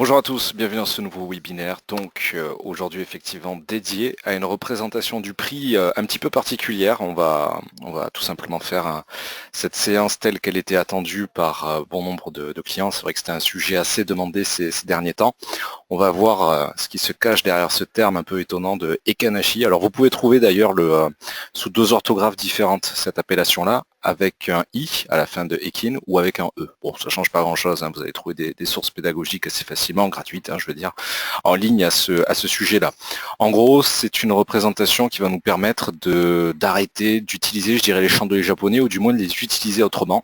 Bonjour à tous, bienvenue dans ce nouveau webinaire, donc aujourd'hui effectivement dédié à une représentation du prix un petit peu particulière. On va tout simplement faire cette séance telle qu'elle était attendue par bon nombre de clients. C'est vrai que c'était un sujet assez demandé ces derniers temps. On va voir ce qui se cache derrière ce terme un peu étonnant de Ekanashi. Alors vous pouvez trouver d'ailleurs sous deux orthographes différentes cette appellation-là, avec un I à la fin de Ekin ou avec un E. Bon, ça change pas grand-chose, hein, vous allez trouver des sources pédagogiques assez facilement, gratuites, hein, je veux dire, en ligne à ce sujet-là. En gros, c'est une représentation qui va nous permettre d'arrêter d'utiliser, je dirais, les chandeliers japonais, ou du moins de les utiliser autrement.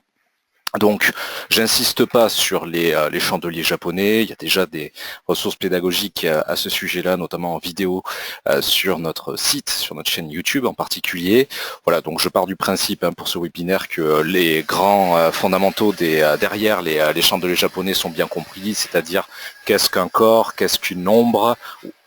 Donc, j'insiste pas sur les chandeliers japonais. Il y a déjà des ressources pédagogiques à ce sujet-là, notamment en vidéo sur notre site, sur notre chaîne YouTube en particulier. Voilà, donc je pars du principe pour ce webinaire que les grands fondamentaux derrière les chandeliers japonais sont bien compris, c'est-à-dire qu'est-ce qu'un corps, qu'est-ce qu'une ombre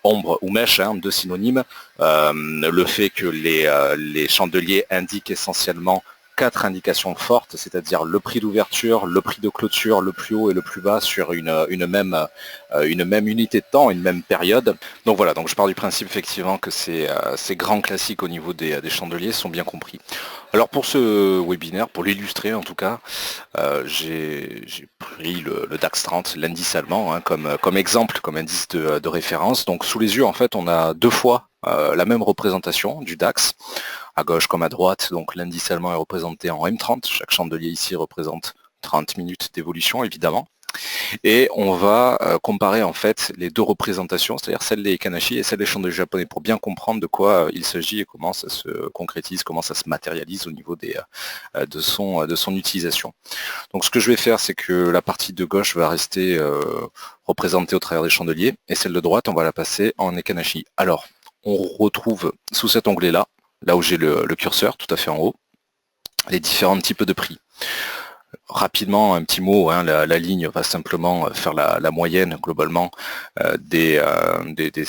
ou mèche, deux synonymes. Le fait que les chandeliers indiquent essentiellement quatre indications fortes, c'est-à-dire le prix d'ouverture, le prix de clôture, le plus haut et le plus bas sur une même unité de temps, une même période. Donc voilà, donc je pars du principe effectivement que ces grands classiques au niveau des chandeliers sont bien compris. Alors pour ce webinaire, pour l'illustrer en tout cas, j'ai pris le DAX 30, l'indice allemand, comme exemple, comme indice de référence. Donc sous les yeux, en fait, on a deux fois la même représentation du DAX, à gauche comme à droite. Donc l'indice allemand est représenté en M30. Chaque chandelier ici représente 30 minutes d'évolution, évidemment. Et on va comparer en fait les deux représentations, c'est-à-dire celle des Ekanashi et celle des chandeliers japonais, pour bien comprendre de quoi il s'agit et comment ça se concrétise, comment ça se matérialise au niveau de son utilisation. Donc ce que je vais faire, c'est que la partie de gauche va rester représentée au travers des chandeliers, et celle de droite, on va la passer en Ekanashi. Alors, on retrouve sous cet onglet-là, là où j'ai le curseur, tout à fait en haut, les différents types de prix. Rapidement, un petit mot, la ligne va simplement faire la moyenne globalement des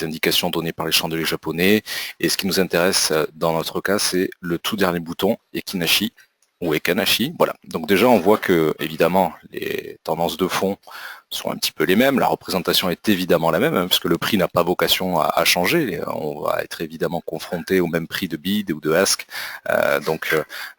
indications données par les chandeliers japonais. Et ce qui nous intéresse dans notre cas, c'est le tout dernier bouton, Ekinashi ou Ekanashi. Voilà. Donc déjà, on voit que évidemment les tendances de fond sont un petit peu les mêmes. La représentation est évidemment la même, puisque le prix n'a pas vocation à changer. On va être évidemment confronté au même prix de bid ou de ask,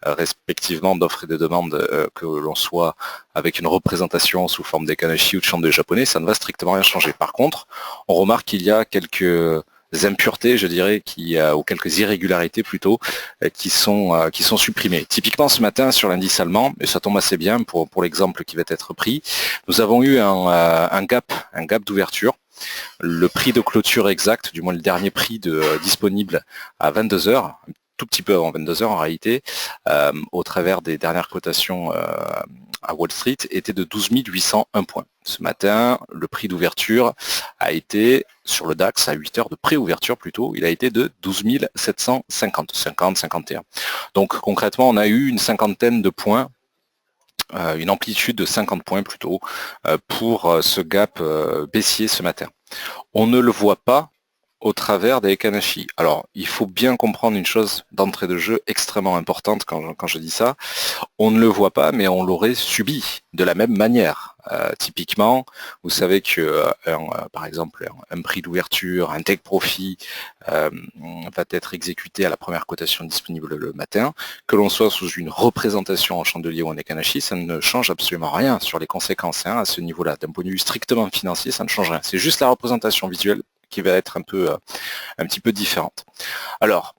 respectivement d'offres et de demandes, que l'on soit avec une représentation sous forme d'Ekanashi ou de chandelier japonais, ça ne va strictement rien changer. Par contre, on remarque qu'il y a quelques impuretés, je dirais, ou quelques irrégularités plutôt, qui sont supprimées. Typiquement ce matin sur l'indice allemand, et ça tombe assez bien pour l'exemple qui va être pris, nous avons eu un gap d'ouverture. Le prix de clôture exact, du moins le dernier prix disponible à 22 heures, un tout petit peu avant 22 heures en réalité, au travers des dernières cotations à Wall Street, était de 12 801 points. Ce matin, le prix d'ouverture a été, sur le DAX, à 8 heures de pré-ouverture plutôt, il a été de 12 750, 51. Donc concrètement, on a eu une cinquantaine de points, une amplitude de 50 points plutôt, pour ce gap baissier ce matin. On ne le voit pas au travers des Ekanashi. Alors, il faut bien comprendre une chose d'entrée de jeu extrêmement importante quand je dis ça. On ne le voit pas, mais on l'aurait subi de la même manière. Typiquement, vous savez que, par exemple, un prix d'ouverture, un take profit va être exécuté à la première cotation disponible le matin. Que l'on soit sous une représentation en chandelier ou en Ekanashi, ça ne change absolument rien sur les conséquences à ce niveau-là. D'un point de vue strictement financier, ça ne change rien. C'est juste la représentation visuelle qui va être un petit peu différente. Alors,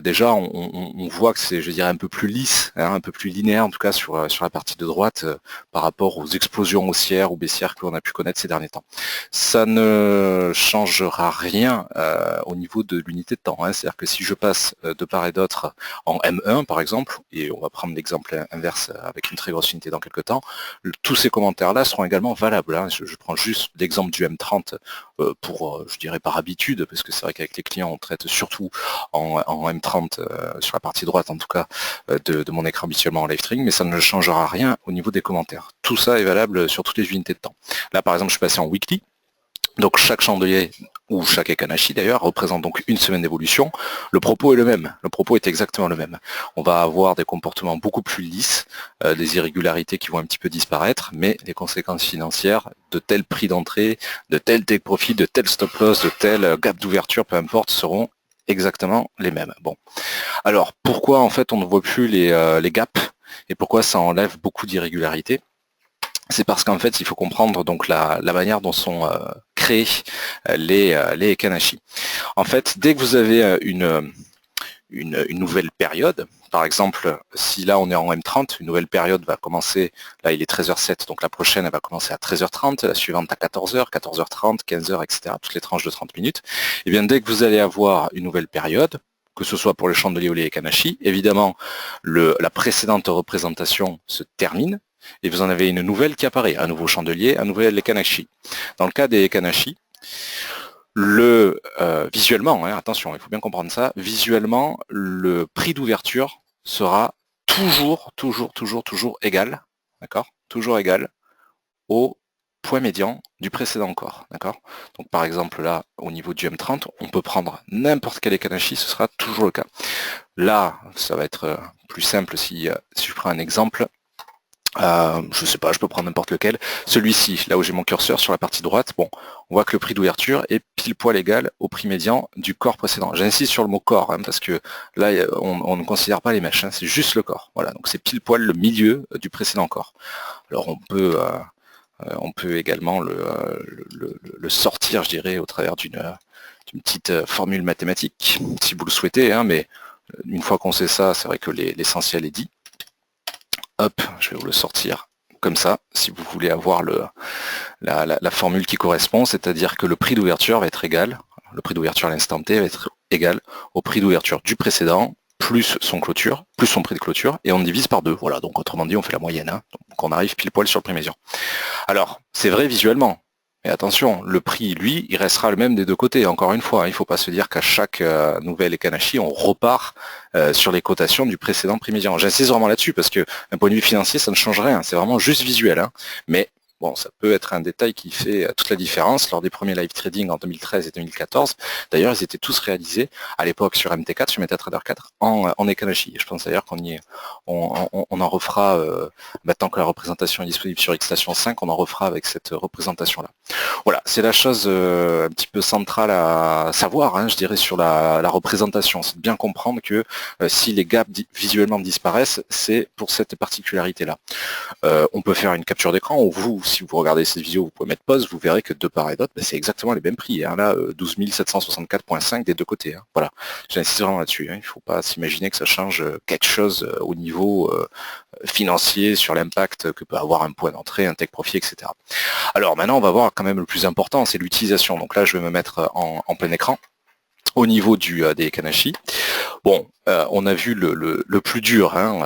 déjà, on voit que c'est, je dirais, un peu plus lisse, un peu plus linéaire, en tout cas sur la partie de droite, par rapport aux explosions haussières ou baissières que l'on a pu connaître ces derniers temps. Ça ne changera rien au niveau de l'unité de temps. C'est-à-dire que si je passe de part et d'autre en M1, par exemple, et on va prendre l'exemple inverse avec une très grosse unité dans quelques temps, tous ces commentaires-là seront également valables. Je prends juste l'exemple du M30 pour, je dirais, par habitude, parce que c'est vrai qu'avec les clients, on traite surtout en M30 sur la partie droite en tout cas de mon écran habituellement en live stream, mais ça ne changera rien au niveau des commentaires. Tout ça est valable sur toutes les unités de temps. Là par exemple je suis passé en weekly. Donc chaque chandelier, ou chaque Ekanashi d'ailleurs, représente donc une semaine d'évolution. Le propos est le même, le propos est exactement le même. On va avoir des comportements beaucoup plus lisses, des irrégularités qui vont un petit peu disparaître, mais les conséquences financières de tel prix d'entrée, de tel take profit, de tel stop loss, de tel gap d'ouverture, peu importe, seront exactement les mêmes. Bon. Alors pourquoi en fait on ne voit plus les gaps et pourquoi ça enlève beaucoup d'irrégularités? C'est parce qu'en fait, il faut comprendre donc la manière dont sont créés les Ekanashi. En fait, dès que vous avez une nouvelle période, par exemple, si là on est en M30, une nouvelle période va commencer, là il est 13h07, donc la prochaine elle va commencer à 13h30, la suivante à 14h, 14h30, 15h, etc., toutes les tranches de 30 minutes, et bien dès que vous allez avoir une nouvelle période, que ce soit pour le chandelier ou les Ekanashi, évidemment la précédente représentation se termine, et vous en avez une nouvelle qui apparaît, un nouveau chandelier, un nouvel Ekanashi. Dans le cas des Ekanashi, visuellement, hein, attention, il faut bien comprendre ça, visuellement, le prix d'ouverture sera toujours égal, d'accord, toujours égal au point médian du précédent corps, d'accord. Donc par exemple là, au niveau du M30, on peut prendre n'importe quel Ekanashi, ce sera toujours le cas. Là, ça va être plus simple si je prends un exemple. Je sais pas, je peux prendre n'importe lequel. Celui-ci, là où j'ai mon curseur sur la partie droite, bon, on voit que le prix d'ouverture est pile poil égal au prix médian du corps précédent. J'insiste sur le mot corps, hein, parce que là, on ne considère pas les mèches, hein, c'est juste le corps. Voilà, donc c'est pile poil le milieu du précédent corps. Alors on peut également le sortir, je dirais, au travers d'une petite formule mathématique, si vous le souhaitez, hein, mais une fois qu'on sait ça, c'est vrai que l'essentiel est dit. Hop, je vais vous le sortir comme ça, si vous voulez avoir la formule qui correspond, c'est-à-dire que le prix d'ouverture va être égal, le prix d'ouverture à l'instant T va être égal au prix d'ouverture du précédent, plus son clôture, plus son prix de clôture, et on divise par 2. Voilà, donc autrement dit, on fait la moyenne, hein, donc on arrive pile poil sur le prix médian. Alors, c'est vrai visuellement, mais attention, le prix, lui, il restera le même des deux côtés. Encore une fois, il ne faut pas se dire qu'à chaque nouvelle Ekanashi, on repart sur les cotations du précédent prix médian. J'insiste vraiment là-dessus parce que d'un point de vue financier, ça ne change rien. C'est vraiment juste visuel. Hein. Mais bon, ça peut être un détail qui fait toute la différence lors des premiers live trading en 2013 et 2014. D'ailleurs, ils étaient tous réalisés à l'époque sur MT4, sur MetaTrader 4, en Ekanashi. Je pense d'ailleurs on en refera, maintenant que la représentation est disponible sur Xstation 5, on en refera avec cette représentation-là. Voilà, c'est la chose un petit peu centrale à savoir, hein, je dirais, sur la représentation. C'est de bien comprendre que si les gaps visuellement disparaissent, c'est pour cette particularité-là. On peut faire une capture d'écran où vous, si vous regardez cette vidéo, vous pouvez mettre pause, vous verrez que de part et d'autre, c'est exactement les mêmes prix. Hein. Là, 12 764,5 des deux côtés. Hein. Voilà, j'insiste vraiment là-dessus. Hein. Il ne faut pas s'imaginer que ça change quelque chose au niveau financier sur l'impact que peut avoir un point d'entrée, un take profit, etc. Alors maintenant, on va voir quand même le plus important, c'est l'utilisation. Donc là, je vais me mettre en plein écran au niveau des Ekanashi. Bon, on a vu le plus dur, hein,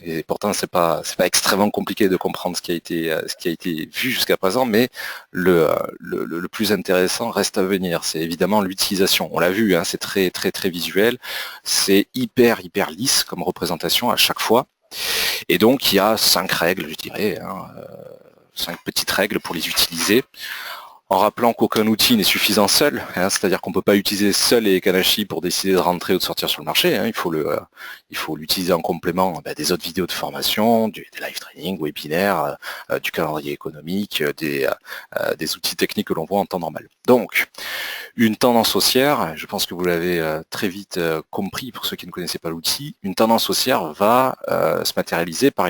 et pourtant c'est pas extrêmement compliqué de comprendre ce qui a été vu jusqu'à présent, mais le plus intéressant reste à venir. C'est évidemment l'utilisation. On l'a vu, hein, c'est très visuel, c'est hyper lisse comme représentation à chaque fois. Et donc il y a 5 règles, je dirais, hein, 5 petites règles pour les utiliser. En rappelant qu'aucun outil n'est suffisant seul, hein, c'est-à-dire qu'on ne peut pas utiliser seul les Ekanashi pour décider de rentrer ou de sortir sur le marché, hein, il faut l'utiliser en complément des autres vidéos de formation, des live training, webinaires, du calendrier économique, des outils techniques que l'on voit en temps normal. Donc, une tendance haussière, je pense que vous l'avez très vite compris pour ceux qui ne connaissaient pas l'outil, une tendance haussière va se matérialiser par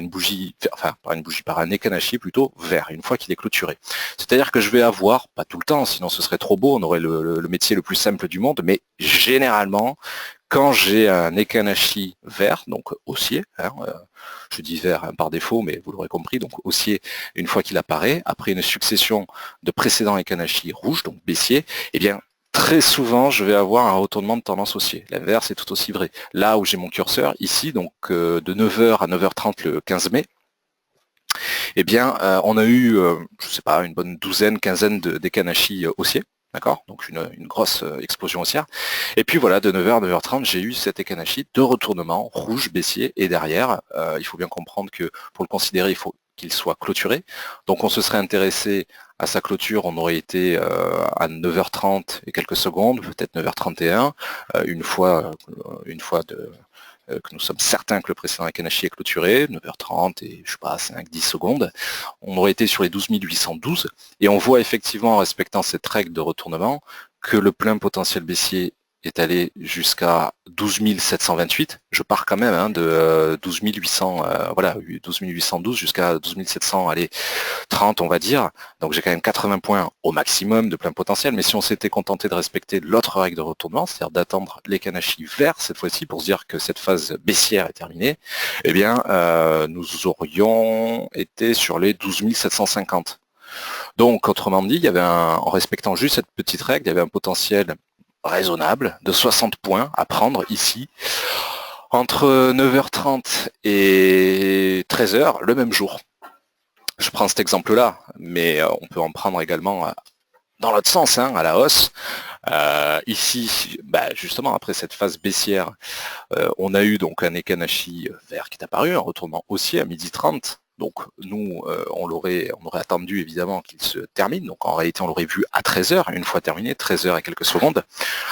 par un Ekanashi plutôt vert, une fois qu'il est clôturé. C'est-à-dire que je vais avoir, pas tout le temps, sinon ce serait trop beau, on aurait le métier le plus simple du monde, mais généralement, quand j'ai un Ekanashi vert, donc haussier, hein, je dis vert hein, par défaut, mais vous l'aurez compris, donc haussier, une fois qu'il apparaît, après une succession de précédents Ekanashi rouges, donc baissier, eh bien, très souvent, je vais avoir un retournement de tendance haussier. L'inverse est tout aussi vrai. Là où j'ai mon curseur, ici, donc de 9h à 9h30 le 15 mai, eh bien, on a eu, je sais pas, une bonne douzaine, quinzaine d'Ekanashi haussiers, d'accord, donc une grosse explosion haussière. Et puis voilà, de 9h à 9h30, j'ai eu cet Ekanashi de retournement rouge, baissier, et derrière, il faut bien comprendre que pour le considérer, il faut qu'il soit clôturé. Donc on se serait intéressé à sa clôture, on aurait été à 9h30 et quelques secondes, peut-être 9h31, une fois que nous sommes certains que le précédent Ekanashi est clôturé, 9h30 et je sais pas, 5-10 secondes, on aurait été sur les 12 812, et on voit effectivement en respectant cette règle de retournement que le plein potentiel baissier est allé jusqu'à 12 728. Je pars quand même de 12 800, voilà, 12 812 jusqu'à 12 700, allez, 30 on va dire. Donc j'ai quand même 80 points au maximum de plein potentiel, mais si on s'était contenté de respecter l'autre règle de retournement, c'est-à-dire d'attendre les Ekanashi verts cette fois-ci pour se dire que cette phase baissière est terminée, eh bien nous aurions été sur les 12 750. Donc autrement dit, il y avait en respectant juste cette petite règle, il y avait un potentiel raisonnable de 60 points à prendre ici entre 9h30 et 13h le même jour. Je prends cet exemple-là, mais on peut en prendre également dans l'autre sens, à la hausse. Ici, justement, après cette phase baissière, on a eu donc un Ekanashi vert qui est apparu, un retournement haussier à 12h30. Donc nous, on aurait attendu évidemment qu'il se termine. Donc en réalité, on l'aurait vu à 13h, une fois terminé, 13h et quelques secondes.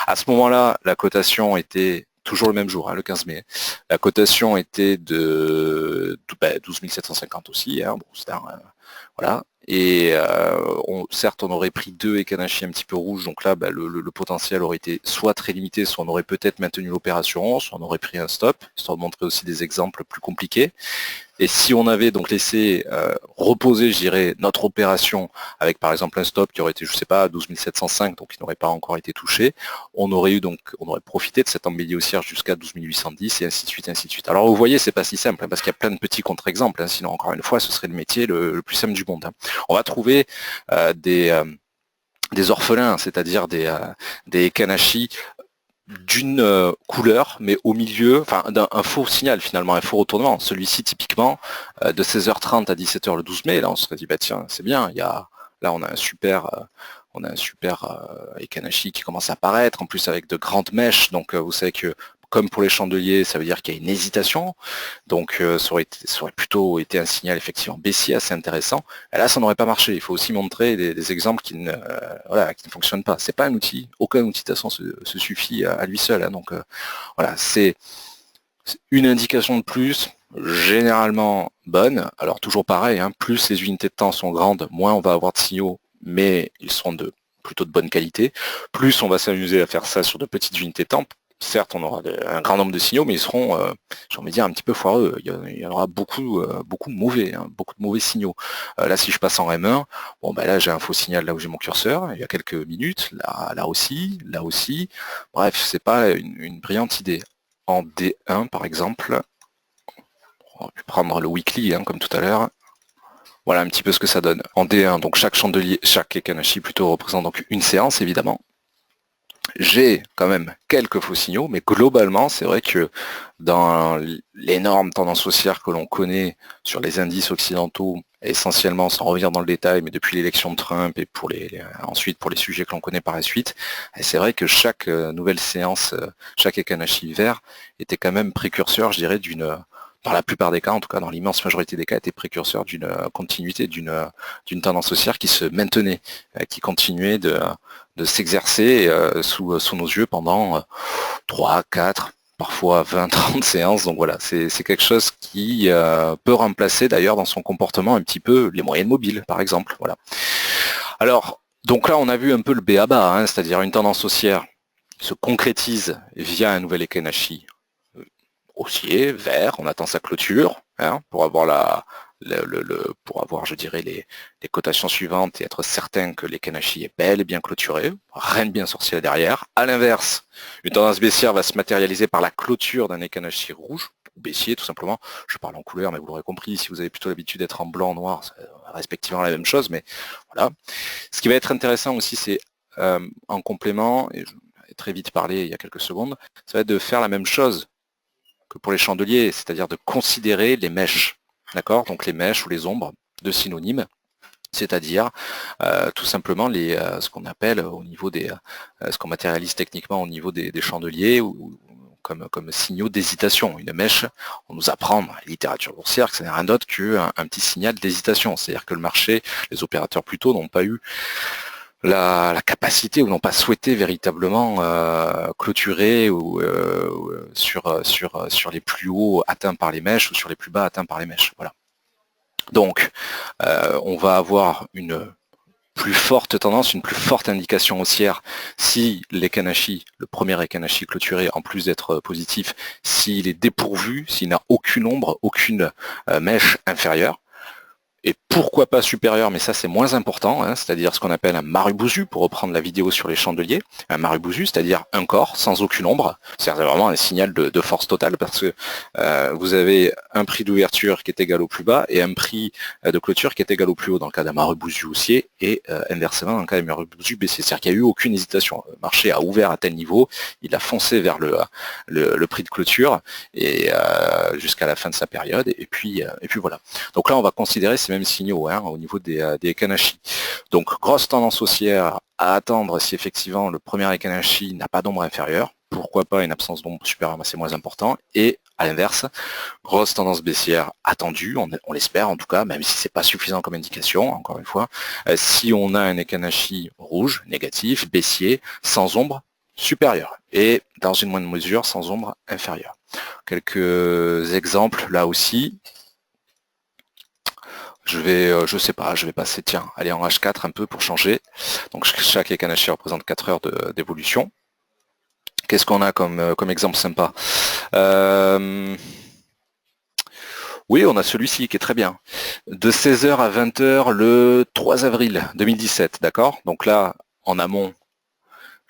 À ce moment-là, la cotation était toujours le même jour, le 15 mai. La cotation était de 12 750 aussi. Bon, voilà. Et certes, on aurait pris 2 Ekanashi un petit peu rouges, donc là, le potentiel aurait été soit très limité, soit on aurait peut-être maintenu l'opération, soit on aurait pris un stop, histoire de montrer aussi des exemples plus compliqués. Et si on avait donc laissé reposer, je dirais, notre opération avec par exemple un stop qui aurait été, je sais pas, 12 705, donc qui n'aurait pas encore été touché, on aurait profité de cette embellie haussière jusqu'à 12 810 et ainsi de suite, ainsi de suite. Alors vous voyez, c'est pas si simple, parce qu'il y a plein de petits contre-exemples, sinon encore une fois, ce serait le métier le plus simple du monde. On va trouver des orphelins, c'est-à-dire des Ekanashi d'une couleur, mais au milieu, enfin d'un faux signal finalement, un faux retournement. Celui-ci typiquement de 16h30 à 17h le 12 mai, là on se serait dit tiens c'est bien, là on a un super Ekanashi qui commence à apparaître, en plus avec de grandes mèches, donc vous savez que comme pour les chandeliers, ça veut dire qu'il y a une hésitation, donc ça aurait plutôt été un signal effectivement baissier assez intéressant. Et là, ça n'aurait pas marché. Il faut aussi montrer des exemples qui ne fonctionnent pas. C'est pas un outil, aucun outil de toute façon se suffit à lui seul. Donc voilà, c'est une indication de plus, généralement bonne. Alors toujours pareil, plus les unités de temps sont grandes, moins on va avoir de signaux, mais ils seront plutôt de bonne qualité. Plus on va s'amuser à faire ça sur de petites unités de temps. Certes, on aura un grand nombre de signaux, mais ils seront, j'ai envie de dire, un petit peu foireux. Il y en aura beaucoup de mauvais signaux. Là, si je passe en M1, là j'ai un faux signal là où j'ai mon curseur, il y a quelques minutes, là aussi. Bref, c'est pas une brillante idée. En D1, par exemple, on va prendre le weekly, comme tout à l'heure. Voilà un petit peu ce que ça donne. En D1, donc chaque Ekanashi plutôt représente donc une séance, évidemment. J'ai quand même quelques faux signaux, mais globalement, c'est vrai que dans l'énorme tendance haussière que l'on connaît sur les indices occidentaux, essentiellement sans revenir dans le détail, mais depuis l'élection de Trump et ensuite pour les sujets que l'on connaît par la suite, c'est vrai que chaque nouvelle séance, chaque Ekanashi vert était quand même précurseur, je dirais, dans la plupart des cas, en tout cas dans l'immense majorité des cas, était précurseur d'une continuité, d'une tendance haussière qui se maintenait, qui continuait de s'exercer sous nos yeux pendant 3, 4, parfois 20, 30 séances. Donc voilà, c'est quelque chose qui peut remplacer d'ailleurs dans son comportement un petit peu les moyennes mobiles, par exemple. Voilà. Alors, donc là, on a vu un peu le b.a.-ba, c'est-à-dire une tendance haussière se concrétise via un nouvel Ekanashi haussier, vert, on attend sa clôture, pour avoir je dirais, les cotations suivantes et être certain que l'Ekanashi est bel et bien clôturé, rien de bien sorcier derrière. À l'inverse, une tendance baissière va se matérialiser par la clôture d'un Ekanashi rouge, baissier tout simplement. Je parle en couleur, mais vous l'aurez compris, si vous avez plutôt l'habitude d'être en blanc, noir, c'est respectivement la même chose, mais voilà. Ce qui va être intéressant aussi, c'est en complément, et je vais très vite parlé il y a quelques secondes, ça va être de faire la même chose que pour les chandeliers, c'est-à-dire de considérer les mèches, d'accord? Donc les mèches ou les ombres de synonymes, c'est-à-dire tout simplement ce qu'on appelle au niveau ce qu'on matérialise techniquement au niveau des chandeliers, ou comme signaux d'hésitation. Une mèche, on nous apprend dans la littérature boursière que ce n'est rien d'autre qu'un petit signal d'hésitation. C'est-à-dire que le marché, les opérateurs plutôt n'ont pas eu la capacité ou n'ont pas souhaité véritablement clôturer ou sur les plus hauts atteints par les mèches ou sur les plus bas atteints par les mèches. Voilà. Donc, on va avoir une plus forte tendance, une plus forte indication haussière si l'Ekanashi, le premier Ekanashi clôturé, en plus d'être positif, s'il est dépourvu, s'il n'a aucune ombre, aucune mèche inférieure. Et pourquoi pas supérieur, mais ça c'est moins important, hein, c'est-à-dire ce qu'on appelle un marubozu, pour reprendre la vidéo sur les chandeliers, un marubozu, c'est-à-dire un corps sans aucune ombre, c'est vraiment un signal de force totale, parce que vous avez un prix d'ouverture qui est égal au plus bas, et un prix de clôture qui est égal au plus haut, dans le cas d'un marubozu haussier, et inversement dans le cas d'un marubozu baissier, c'est-à-dire qu'il n'y a eu aucune hésitation, le marché a ouvert à tel niveau, il a foncé vers le prix de clôture, et jusqu'à la fin de sa période, et puis voilà. Donc là on va considérer ces mêmes signaux hein, au niveau des Ekanashi. Donc grosse tendance haussière à attendre si effectivement le premier Ekanashi n'a pas d'ombre inférieure, pourquoi pas une absence d'ombre supérieure, mais c'est moins important, et à l'inverse, grosse tendance baissière attendue, on l'espère en tout cas, même si c'est pas suffisant comme indication, encore une fois, si on a un Ekanashi rouge, négatif, baissier, sans ombre supérieure, et dans une moindre mesure sans ombre inférieure. Quelques exemples là aussi. Je sais pas, je vais passer, tiens, aller en H4 un peu pour changer. Donc chaque Ekanashi représente 4 heures d'évolution. Qu'est-ce qu'on a comme exemple sympa Oui, on a celui-ci qui est très bien. De 16h à 20h le 3 avril 2017, d'accord? Donc là, en amont,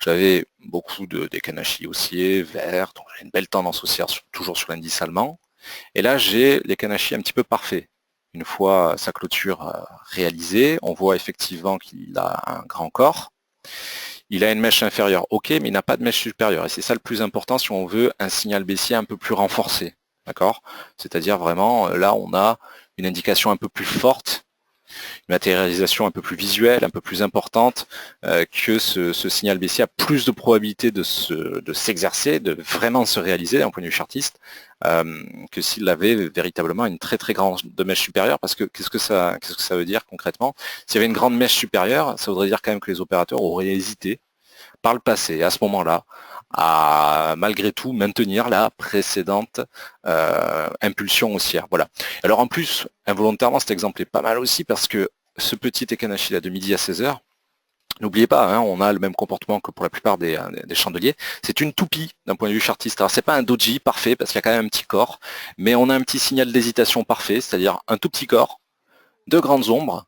j'avais beaucoup d'Ekanashi haussiers, verts, donc j'ai une belle tendance haussière, toujours sur l'indice allemand. Et là, j'ai l'Ekanashi un petit peu parfait. Une fois sa clôture réalisée, on voit effectivement qu'il a un grand corps. Il a une mèche inférieure, ok, mais il n'a pas de mèche supérieure. Et c'est ça le plus important si on veut un signal baissier un peu plus renforcé. D'accord? C'est-à-dire vraiment, là, on a une indication un peu plus forte, une matérialisation un peu plus visuelle, un peu plus importante, que ce signal baissier a plus de probabilité de s'exercer, de vraiment se réaliser d'un point de vue chartiste, que s'il avait véritablement une très très grande mèche supérieure, parce que qu'est-ce que ça veut dire concrètement? S'il y avait une grande mèche supérieure, ça voudrait dire quand même que les opérateurs auraient hésité par le passé, à ce moment-là, à malgré tout maintenir la précédente impulsion haussière. Voilà. Alors en plus, involontairement, cet exemple est pas mal aussi parce que ce petit Ekanashi là de midi à 16h, n'oubliez pas, hein, on a le même comportement que pour la plupart des chandeliers, c'est une toupie d'un point de vue chartiste. Alors c'est pas un doji parfait parce qu'il y a quand même un petit corps, mais on a un petit signal d'hésitation parfait, c'est-à-dire un tout petit corps, deux grandes ombres.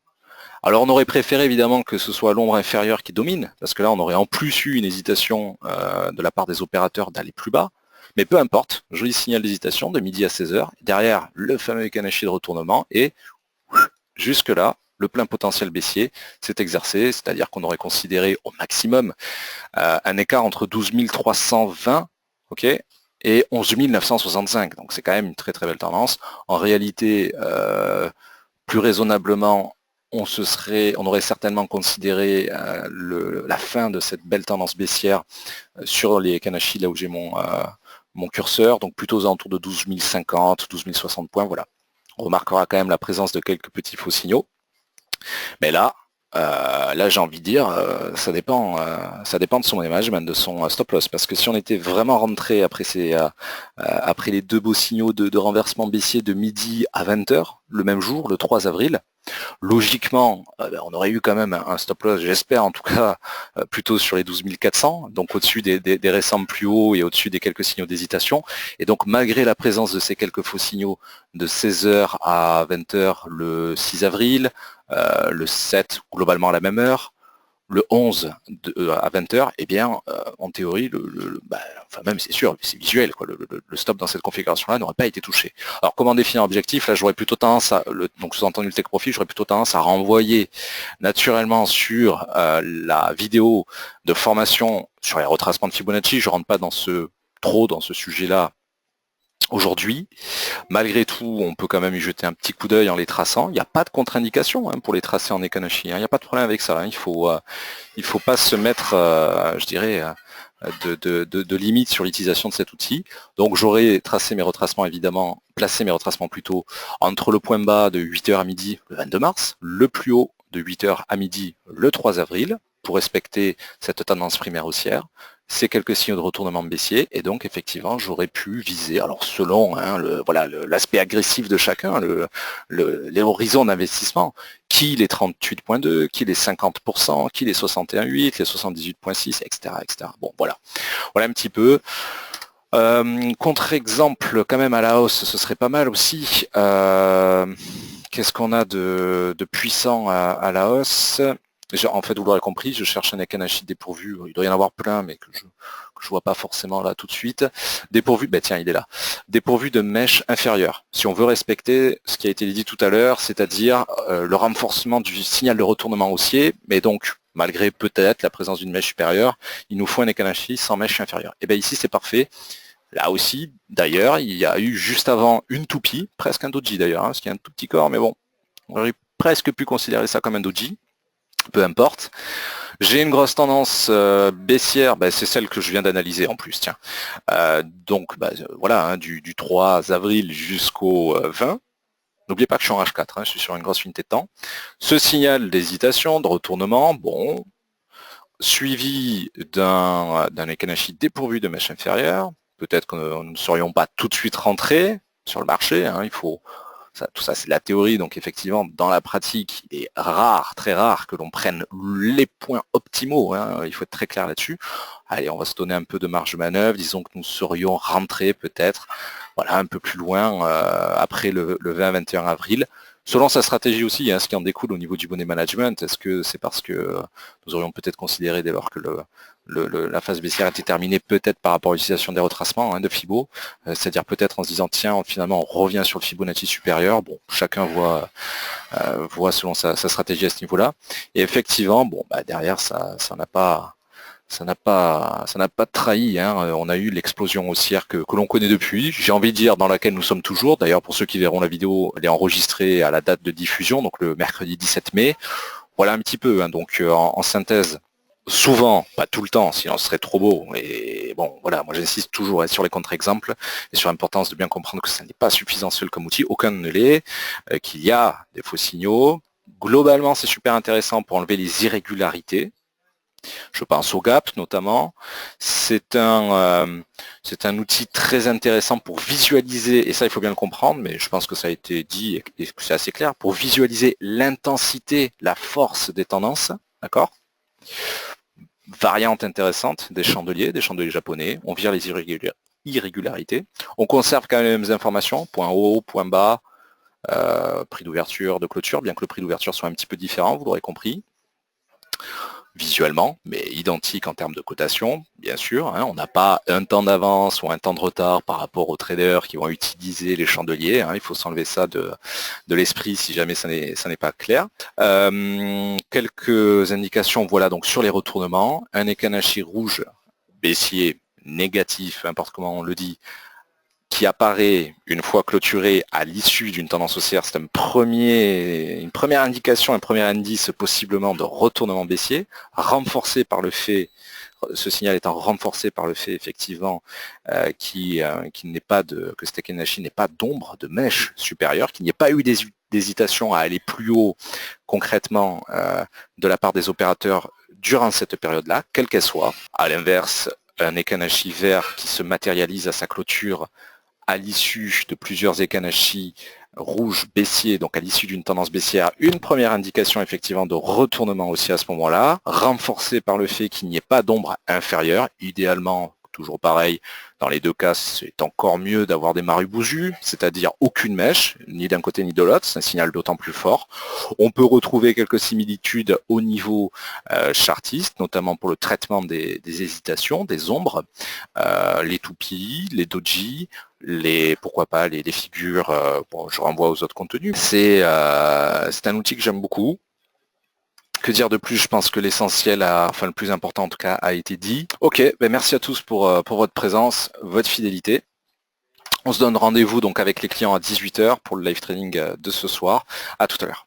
Alors on aurait préféré évidemment que ce soit l'ombre inférieure qui domine, parce que là on aurait en plus eu une hésitation de la part des opérateurs d'aller plus bas, mais peu importe, joli signal d'hésitation de midi à 16h, derrière le fameux Ekanashi de retournement, et jusque-là, le plein potentiel baissier s'est exercé, c'est-à-dire qu'on aurait considéré au maximum un écart entre 12 320 okay, et 11 965, donc c'est quand même une très très belle tendance. En réalité, plus raisonnablement, on aurait certainement considéré la fin de cette belle tendance baissière sur les Ekanashi, là où j'ai mon curseur, donc plutôt aux alentours de 12 050, 12 060 points, voilà. On remarquera quand même la présence de quelques petits faux signaux. Mais là, j'ai envie de dire, ça dépend de son management, de son stop loss, parce que si on était vraiment rentré après les deux beaux signaux de renversement baissier de midi à 20h, le même jour, le 3 avril, logiquement, on aurait eu quand même un stop loss, j'espère en tout cas, plutôt sur les 12 400, donc au-dessus des récents plus hauts et au-dessus des quelques signaux d'hésitation. Et donc malgré la présence de ces quelques faux signaux de 16h à 20h le 6 avril, le 7 globalement à la même heure, le 11 à 20h, eh bien, en théorie, enfin même c'est sûr, c'est visuel, quoi, le stop dans cette configuration-là n'aurait pas été touché. Alors comment définir objectif? Là, j'aurais plutôt tendance donc sous-entendu le take profit, j'aurais plutôt tendance à renvoyer naturellement sur la vidéo de formation sur les retracements de Fibonacci. Je rentre pas trop dans ce sujet-là aujourd'hui. Malgré tout, on peut quand même y jeter un petit coup d'œil en les traçant. Il n'y a pas de contre-indication pour les tracer en Ekanashi. Il n'y a pas de problème avec ça. Il faut pas se mettre, je dirais, de limite sur l'utilisation de cet outil. Donc j'aurais tracé mes retracements évidemment, placé mes retracements plutôt entre le point bas de 8h à midi le 22 mars, le plus haut de 8h à midi le 3 avril, pour respecter cette tendance primaire haussière, ces quelques signaux de retournement baissier, et donc effectivement j'aurais pu viser, alors selon l'aspect agressif de chacun, les horizons d'investissement, qui les 38,2, qui les 50%, qui les 61,8, les 78,6, etc., etc. Bon voilà, voilà un petit peu. Contre-exemple quand même à la hausse, ce serait pas mal aussi. Qu'est-ce qu'on a de puissant à la hausse? En fait, vous l'aurez compris, je cherche un Ekanashi dépourvu. Il doit y en avoir plein, mais que je vois pas forcément là tout de suite. Dépourvu, tiens, il est là. Dépourvu de mèche inférieure. Si on veut respecter ce qui a été dit tout à l'heure, c'est-à-dire le renforcement du signal de retournement haussier, mais donc malgré peut-être la présence d'une mèche supérieure, il nous faut un Ekanashi sans mèche inférieure. Et bien ici, c'est parfait. Là aussi, d'ailleurs, il y a eu juste avant une toupie, presque un doji d'ailleurs, parce qu'il y a un tout petit corps, mais bon, on aurait presque pu considérer ça comme un doji. Peu importe. J'ai une grosse tendance baissière, c'est celle que je viens d'analyser en plus, tiens. Donc voilà, du 3 avril jusqu'au 20. N'oubliez pas que je suis en H4, je suis sur une grosse unité de temps. Ce signal d'hésitation, de retournement, bon, suivi d'un Ekanashi dépourvu de mèche inférieure. Peut-être que nous ne serions pas tout de suite rentrés sur le marché, il faut... tout ça c'est de la théorie, donc effectivement dans la pratique il est rare, très rare que l'on prenne les points optimaux, il faut être très clair là-dessus. Allez, on va se donner un peu de marge de manœuvre, disons que nous serions rentrés peut-être un peu plus loin après le 20-21 avril, selon sa stratégie aussi, ce qui en découle au niveau du money management. Est-ce que c'est parce que nous aurions peut-être considéré dès lors que la phase baissière était terminée, peut-être par rapport à l'utilisation des retracements de Fibo, c'est-à-dire peut-être en se disant tiens, finalement on revient sur le Fibonacci supérieur. Bon, chacun voit selon sa stratégie à ce niveau-là. Et effectivement, derrière ça n'a pas trahi. On a eu l'explosion haussière que l'on connaît depuis, j'ai envie de dire dans laquelle nous sommes toujours. D'ailleurs, pour ceux qui verront la vidéo, elle est enregistrée à la date de diffusion, donc le mercredi 17 mai. Voilà un petit peu. Donc en synthèse, souvent, pas tout le temps, sinon ce serait trop beau. Et bon, voilà, moi j'insiste toujours sur les contre-exemples et sur l'importance de bien comprendre que ça n'est pas suffisant seul comme outil, aucun ne l'est, qu'il y a des faux signaux. Globalement, c'est super intéressant pour enlever les irrégularités. Je pense au gap notamment. C'est un outil très intéressant pour visualiser, et ça il faut bien le comprendre, mais je pense que ça a été dit et que c'est assez clair, pour visualiser l'intensité, la force des tendances, d'accord ? Variante intéressante des chandeliers japonais, on vire les irrégularités, on conserve quand même les mêmes informations, point haut, point bas, prix d'ouverture, de clôture, bien que le prix d'ouverture soit un petit peu différent, vous l'aurez compris. Visuellement, mais identique en termes de cotation, bien sûr. On n'a pas un temps d'avance ou un temps de retard par rapport aux traders qui vont utiliser les chandeliers. Il faut s'enlever ça de l'esprit si jamais ça n'est pas clair. Quelques indications, voilà, donc sur les retournements. Un Ekanashi rouge baissier négatif, n'importe comment on le dit, qui apparaît une fois clôturé à l'issue d'une tendance haussière, c'est une première indication, un premier indice possiblement de retournement baissier, renforcé par le fait, ce signal étant renforcé par le fait effectivement que cet Ekanashi n'ait pas d'ombre, de mèche supérieure, qu'il n'y ait pas eu d'hésitation à aller plus haut concrètement de la part des opérateurs durant cette période-là, quelle qu'elle soit. À l'inverse, un Ekanashi vert qui se matérialise à sa clôture à l'issue de plusieurs Ekanashi rouges baissiers, donc à l'issue d'une tendance baissière, une première indication effectivement de retournement aussi à ce moment-là, renforcée par le fait qu'il n'y ait pas d'ombre inférieure, idéalement, toujours pareil, dans les deux cas, c'est encore mieux d'avoir des marubousus, c'est-à-dire aucune mèche, ni d'un côté ni de l'autre, c'est un signal d'autant plus fort. On peut retrouver quelques similitudes au niveau chartiste, notamment pour le traitement des hésitations, des ombres, les toupies, les doji, pourquoi pas les figures, je renvoie aux autres contenus. C'est un outil que j'aime beaucoup. Que dire de plus? Je pense que l'essentiel, le plus important en tout cas, a été dit. Ok, merci à tous pour votre présence, votre fidélité. On se donne rendez-vous donc avec les clients à 18h pour le live training de ce soir. À tout à l'heure.